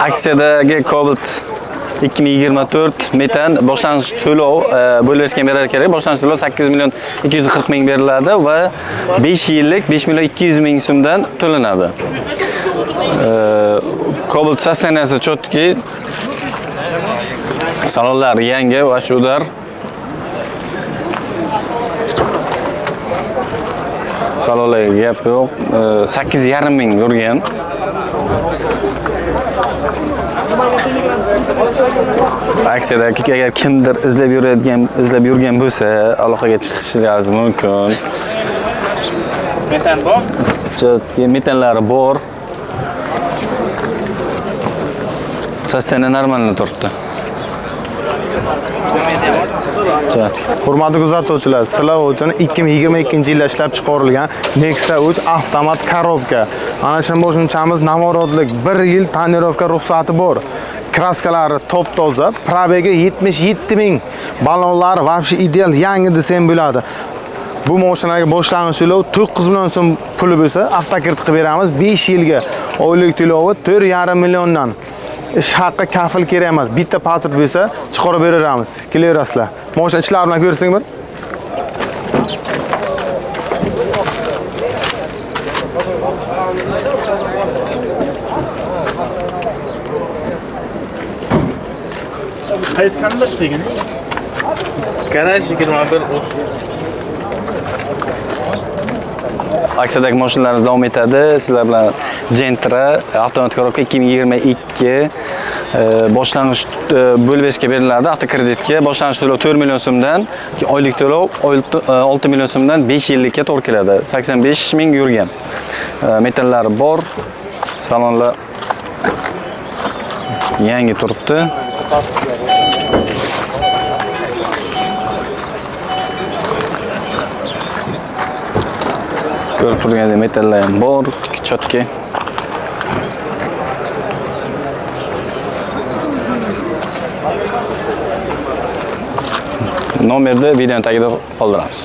Aksiyadagi Cobalt 2024 metan boshlang'ich to'lov bo'lishgan berar kerak. Boshlang'ich to'lov 8 million 240 ming beriladi va 5 yillik 5 million 200 ming so'mdan to'lanadi. Cobalt sosteniyasi chotki. Salonlar yangi va shudar. Salonlarga gap yo'q. 8,5 ming yurgan. Aksiyadagi agar kimdir izlab yurgan bo'lsa, aloqaga chiqishingiz mumkin. Metan bor? Metanlari bor. Sastena normalni turibdi. Hurmatli kuzatuvchilar, sizlar uchun 2022-yilda ishlab chiqarilgan Nexia 3 avtomat korobka. Ana shu boshunchamiz namorodlik 1 yil tonirovka ruxsati bor. Kraskalari top-toza, probegi 77 ming. Ballonlar vobshe ideal yangi desam bo'ladi. Bu mashinaga boshlang'ich to'lov 9 million so'm puli bo'lsa, avtokredit qilib beramiz 5 yilga. Oylik to'lovi 4,5 milliondan. Ish haqqi kafil kerak emas. Bitta pasport bo'lsa, chiqarib beramiz. Kelerasizlar. Mashina ishlari bilan ko'rsang bir. Qaysi kanalda chiqgan? Garaj 21 Aksiyadagi mashinalarimiz davom etadi. Sizlar bilan Gentra avtomatik korobka 2022 boshlang'ich bo'lishga beriladi. Avtokreditga boshlang'ich to'lov 4 million so'mdan, oylik to'lov 6 million so'mdan 5 yillikka to'g'ri keladi. 85 ming yurgan. Metallari bor. Salonlar yangi turibdi. Ko'rib turgandek metallar ham bor, chotki. Nomerni video tagida qoldiramiz.